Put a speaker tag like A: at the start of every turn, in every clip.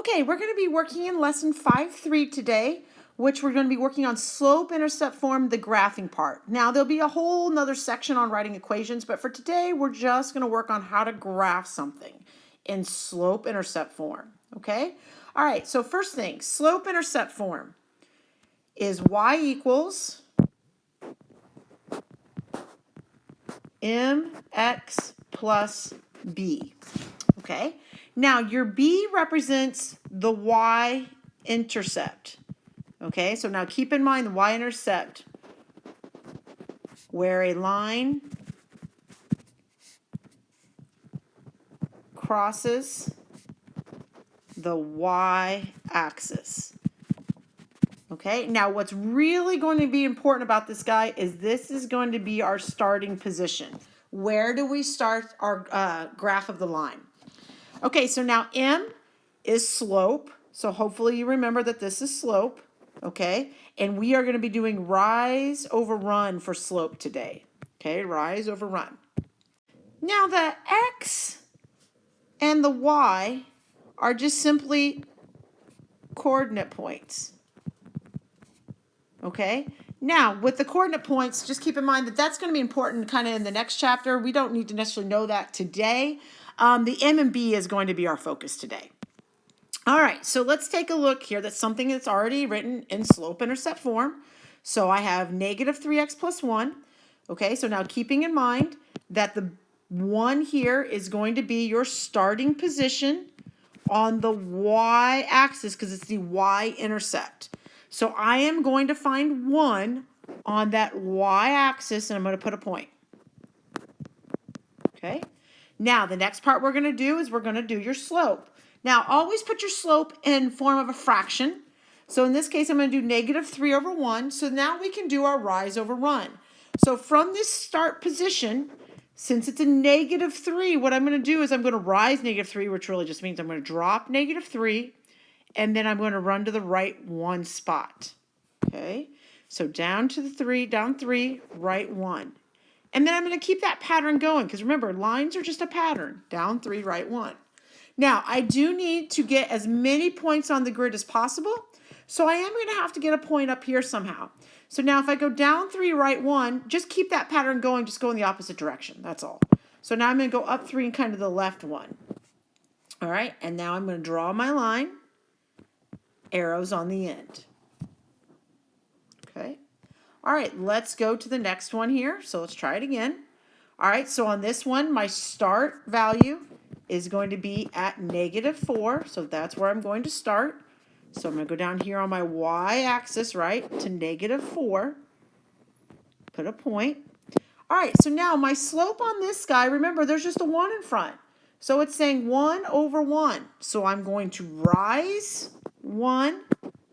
A: Okay, we're going to be working in lesson 5.3 today, which we're going to be working on slope-intercept form, the graphing part. Now, there'll be a whole nother section on writing equations, but for today, we're just going to work on how to graph something in slope-intercept form, okay? All right, so first thing, slope-intercept form is y equals mx plus b. Okay, now your B represents the y-intercept. Okay, so now keep in mind the y-intercept, where a line crosses the y-axis. Okay, now what's really going to be important about this guy is this is going to be our starting position. Where do we start our graph of the line? Okay, so now M is slope. So hopefully you remember that this is slope, okay? And we are going to be doing rise over run for slope today. Okay, rise over run. Now the X and the Y are just simply coordinate points. Okay? Now, with the coordinate points, just keep in mind that that's going to be important kind of in the next chapter. We don't need to necessarily know that today. The M and B is going to be our focus today. All right, so let's take a look here. That's something that's already written in slope-intercept form. So I have negative 3x plus 1. Okay, so now keeping in mind that the 1 here is going to be your starting position on the y-axis because it's the y-intercept. So I am going to find 1 on that y-axis and I'm going to put a point. Okay, now the next part we're going to do is we're going to do your slope. Now, always put your slope in form of a fraction. So in this case, I'm going to do negative 3 over 1. So now we can do our rise over run. So from this start position, since it's a negative 3, what I'm going to do is I'm going to rise negative 3, which really just means I'm going to drop negative 3, and then I'm going to run to the right 1 spot. Okay, so down to the 3, down 3, right 1. And then I'm going to keep that pattern going, because remember, lines are just a pattern. Down 3, right 1. Now, I do need to get as many points on the grid as possible, so I am going to have to get a point up here somehow. So now if I go down 3, right 1, just keep that pattern going, just go in the opposite direction, that's all. So now I'm going to go up 3 and kind of the left 1. All right, and now I'm going to draw my line, arrows on the end. Okay, all right, let's go to the next one here. So let's try it again. All right, so on this one, my start value is going to be at negative 4, so that's where I'm going to start. So I'm going to go down here on my y-axis, right, to negative 4. Put a point. All right, so now my slope on this guy, remember, there's just a 1 in front. So it's saying 1 over 1. So I'm going to rise 1,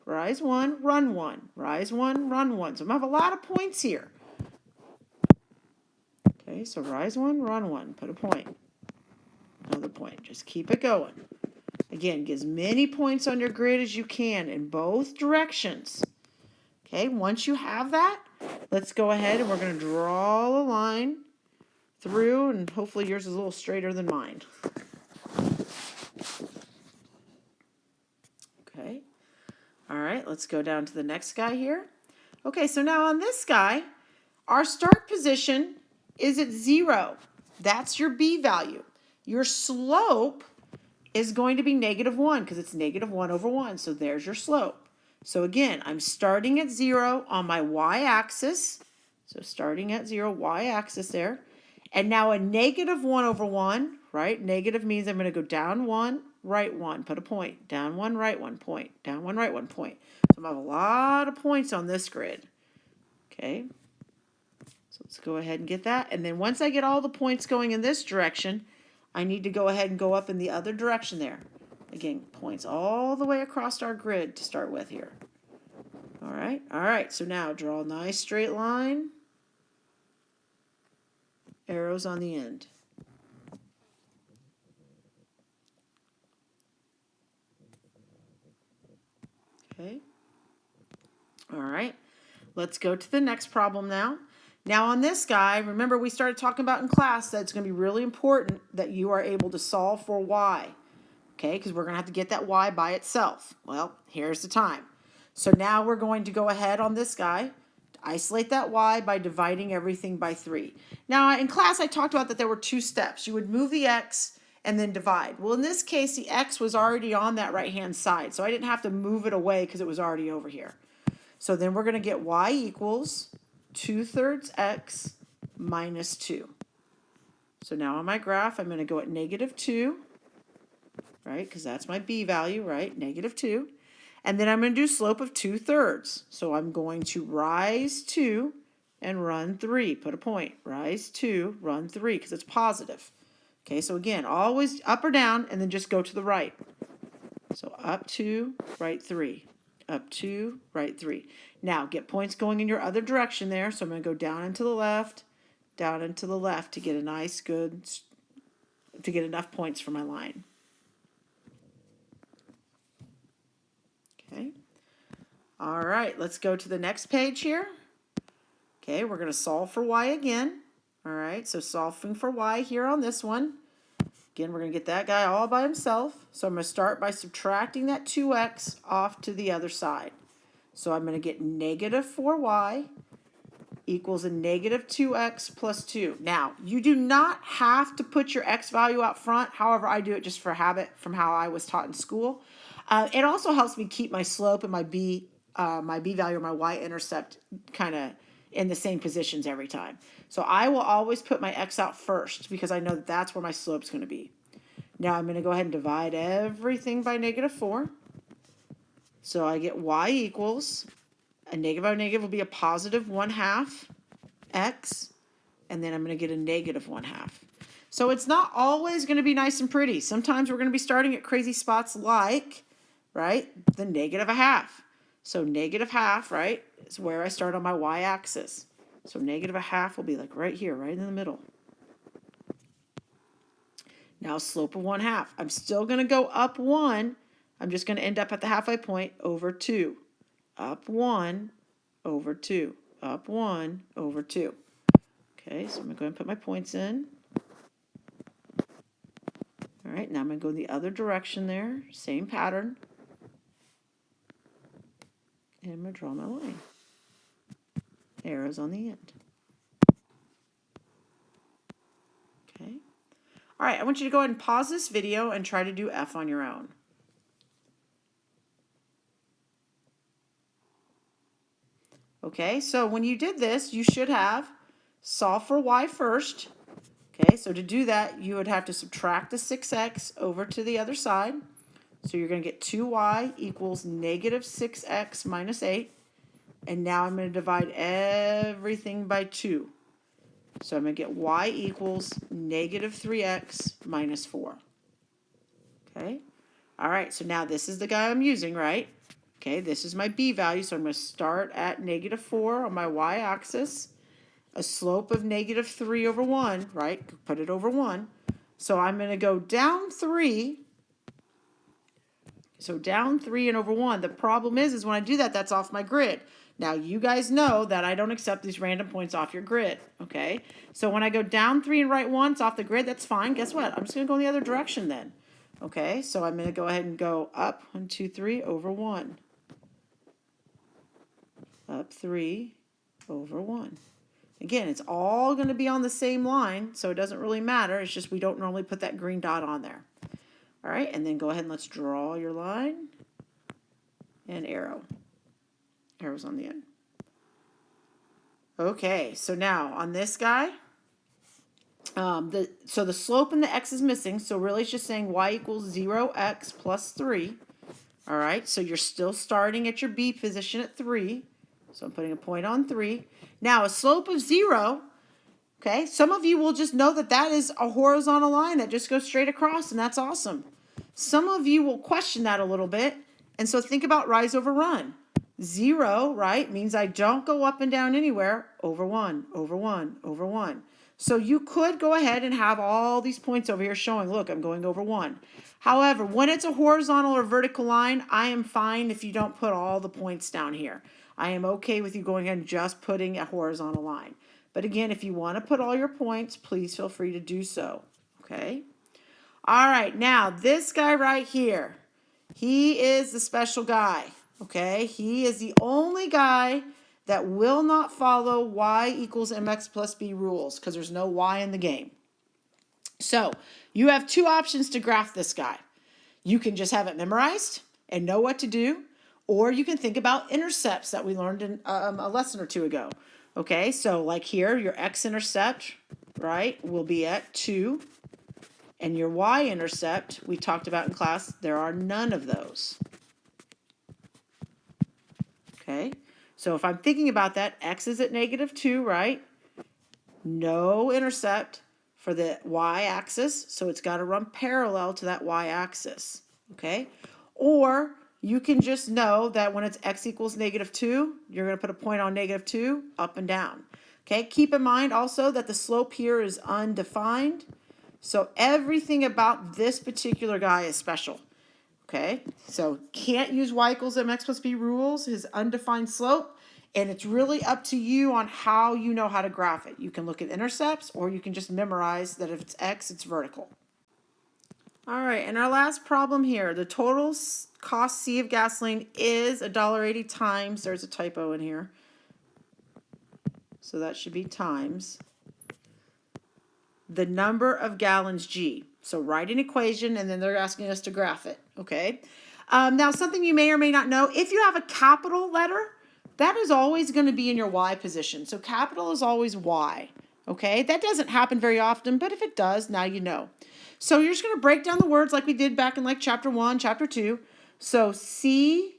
A: rise 1, run 1, rise 1, run 1. So I'm going to have a lot of points here. Okay, so rise 1, run 1, put a point. Another point. Just keep it going. Again, get as many points on your grid as you can in both directions. Okay, once you have that, let's go ahead and we're going to draw a line through, and hopefully yours is a little straighter than mine. Okay, all right, let's go down to the next guy here. Okay, so now on this guy, our start position is at 0. That's your B value. Your slope is going to be negative 1 because it's negative 1 over 1. So there's your slope. So again, I'm starting at 0 on my y-axis. So starting at 0, y-axis there. And now a negative 1 over 1, right? Negative means I'm going to go down 1, right 1, put a point. Down 1, right 1, point. Down 1, right 1, point. So I'm going to have a lot of points on this grid. Okay. So let's go ahead and get that. And then once I get all the points going in this direction, I need to go ahead and go up in the other direction there. Again, points all the way across our grid to start with here. All right, so now draw a nice straight line. Arrows on the end. Okay. All right, let's go to the next problem now. Now on this guy, remember we started talking about in class that it's going to be really important that you are able to solve for y. okay, because we're going to have to get that y by itself. Well, here's the time. So now we're going to go ahead on this guy, isolate that y by dividing everything by 3. Now, in class, I talked about that there were 2 steps. You would move the x and then divide. Well, in this case, the x was already on that right-hand side, so I didn't have to move it away because it was already over here. So then we're going to get y equals 2/3 x minus 2. So now on my graph, I'm going to go at -2, right, because that's my b value, right, -2. And then I'm going to do slope of 2/3. So I'm going to rise 2 and run 3. Put a point. Rise 2, run 3, because it's positive. Okay, so again, always up or down, and then just go to the right. So up 2, right 3. Up 2, right 3. Now, get points going in your other direction there. So I'm going to go down and to the left, down and to the left to get a nice, good, to get enough points for my line. Okay. All right, let's go to the next page here. Okay, we're going to solve for y again. All right, so solving for y here on this one. Again, we're going to get that guy all by himself. So I'm going to start by subtracting that 2x off to the other side. So I'm going to get -4y equals a -2x plus 2. Now, you do not have to put your x value out front. However, I do it just for habit from how I was taught in school. It also helps me keep my slope and my b value or my y-intercept kind of in the same positions every time. So I will always put my x out first because I know that that's where my slope's going to be. Now I'm going to go ahead and divide everything by -4. So I get y equals, a negative by negative will be a positive 1/2 x, and then I'm going to get a negative 1/2. So it's not always going to be nice and pretty. Sometimes we're going to be starting at crazy spots like, right, the -1/2. So -1/2, right, is where I start on my y-axis. So -1/2 will be like right here, right in the middle. Now slope of 1/2. I'm still going to go up 1. I'm just going to end up at the halfway point over 2. Up 1 over 2. Up 1 over 2. Okay, so I'm going to go ahead and put my points in. All right, now I'm going to go the other direction there. Same pattern. And I'm going to draw my line. Arrows on the end. Okay. All right, I want you to go ahead and pause this video and try to do F on your own. Okay, so when you did this, you should have solve for y first. Okay, so to do that, you would have to subtract the 6x over to the other side. So you're going to get 2y equals -6x minus 8. And now I'm going to divide everything by 2. So I'm going to get y equals -3x minus 4. Okay. All right, so now this is the guy I'm using, right? Okay, this is my b value, so I'm going to start at -4 on my y-axis. A slope of -3 over 1, right? Put it over 1. So I'm going to go down 3. So down 3 and over 1. The problem is when I do that, that's off my grid. Now, you guys know that I don't accept these random points off your grid, okay? So when I go down 3 and right 1, it's off the grid, that's fine. Guess what? I'm just going to go in the other direction then, okay? So I'm going to go ahead and go up 1, 2, 3 over 1. Up 3 over 1. Again, it's all going to be on the same line, so it doesn't really matter. It's just we don't normally put that green dot on there. All right, and then go ahead and let's draw your line and arrow. Arrows on the end. Okay, so now on this guy, so the slope in the x is missing, so really it's just saying y equals 0x plus 3. All right, so you're still starting at your b position at 3. So I'm putting a point on 3. Now a slope of 0, okay, some of you will just know that that is a horizontal line that just goes straight across, and that's awesome. Some of you will question that a little bit, and so think about rise over run. 0, right, means I don't go up and down anywhere, over 1, over 1, over 1. So you could go ahead and have all these points over here showing, look, I'm going over 1. However, when it's a horizontal or vertical line, I am fine if you don't put all the points down here. I am okay with you going ahead and just putting a horizontal line. But again, if you want to put all your points, please feel free to do so, okay? All right, now this guy right here, he is the special guy, okay? He is the only guy that will not follow y equals mx plus b rules because there's no y in the game. So you have two options to graph this guy. You can just have it memorized and know what to do, or you can think about intercepts that we learned in a lesson or two ago. Okay, so like here, your x-intercept, right, will be at 2. And your y-intercept, we talked about in class, there are none of those. Okay, so if I'm thinking about that, x is at -2, right? No intercept for the y-axis, so it's got to run parallel to that y-axis. Okay, or you can just know that when it's x equals -2, you're going to put a point on -2, up and down. Okay, keep in mind also that the slope here is undefined. So everything about this particular guy is special, okay? So can't use y equals mx plus b rules, his undefined slope, and it's really up to you on how you know how to graph it. You can look at intercepts, or you can just memorize that if it's x, it's vertical. All right, and our last problem here, the total cost C of gasoline is $1.80 times, there's a typo in here, so that should be times the number of gallons G. So write an equation, and then they're asking us to graph it, okay? Now, something you may or may not know, if you have a capital letter, that is always going to be in your Y position. So capital is always Y, okay? That doesn't happen very often, but if it does, now you know. So you're just going to break down the words like we did back in like chapter 1, chapter 2. So C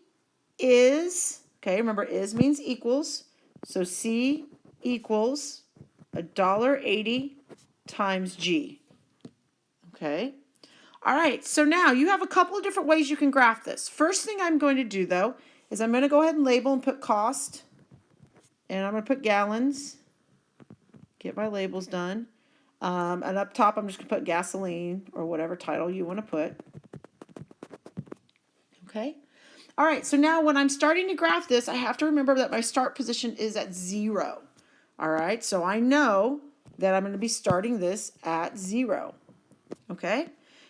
A: is, okay, remember is means equals. So C equals $1.80 times G. Okay. All right. So now you have a couple of different ways you can graph this. First thing I'm going to do though is I'm going to go ahead and label and put cost, and I'm going to put gallons. Get my labels done. And up top I'm just going to put gasoline or whatever title you want to put. Okay. All right. So now when I'm starting to graph this, I have to remember that my start position is at 0. All right. So I know that I'm going to be starting this at 0. Okay,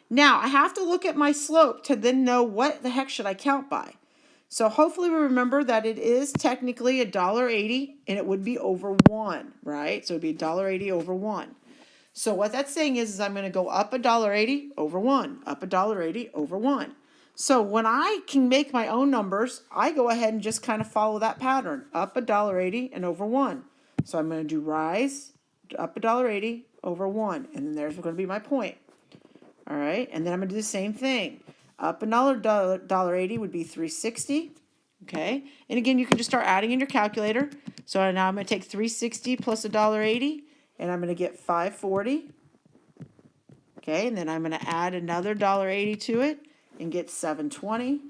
A: now I have to look at my slope to then know what the heck should I count by. So hopefully we remember that it is technically $1.80 and it would be over 1, right? So it'd be $1.80 over 1. So what that's saying is I'm going to go up $1.80 over 1, up $1.80 over 1. So when I can make my own numbers, I go ahead and just kind of follow that pattern, up $1.80 and over 1. So I'm going to do rise, up $1.80 over 1, and then there's going to be my point. All right, and then I'm going to do the same thing. Up another $1.80 would be $3.60. Okay, and again, you can just start adding in your calculator. So now I'm going to take $3.60 plus $1.80, and I'm going to get $5.40. Okay, and then I'm going to add another $1.80 to it and get $7.20.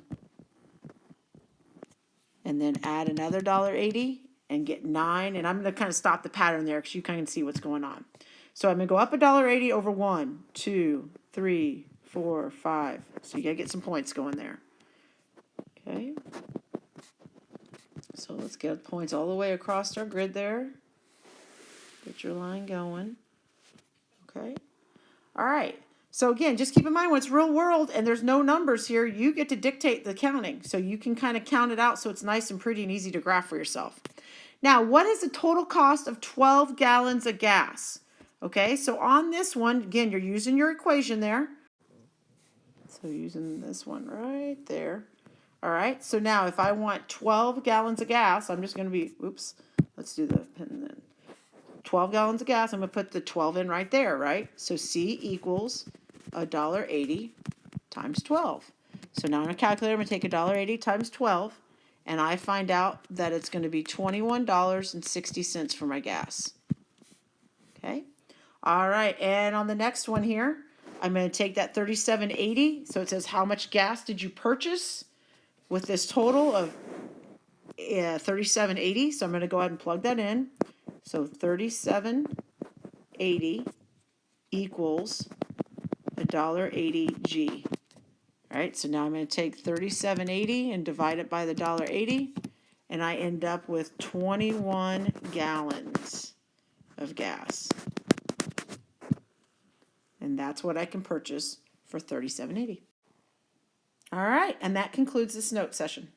A: And then add another $1.80 and get $9. And I'm going to kind of stop the pattern there because you kind of see what's going on. So I'm going to go up $1.80 over 1, 2, 3, 4, 5. So you got to get some points going there. Okay. So let's get points all the way across our grid there. Get your line going. Okay. All right. So again, just keep in mind when it's real world and there's no numbers here, you get to dictate the counting. So you can kind of count it out so it's nice and pretty and easy to graph for yourself. Now, what is the total cost of 12 gallons of gas? Okay, so on this one, again, you're using your equation there. So using this one right there. All right, so now if I want 12 gallons of gas, I'm just going to be, oops, let's do the pen then. 12 gallons of gas, I'm going to put the 12 in right there, right? So C equals $1.80 times 12. So now on a calculator, I'm going to take $1.80 times 12, and I find out that it's going to be $21.60 for my gas. Okay. All right, and on the next one here, I'm going to take that $37.80. So it says how much gas did you purchase with this total of $37.80. So I'm going to go ahead and plug that in. So $37.80 equals $1.80 G. All right, so now I'm going to take $37.80 and divide it by the $1.80, and I end up with 21 gallons of gas. And that's what I can purchase for 3780. All right, and that concludes this note session.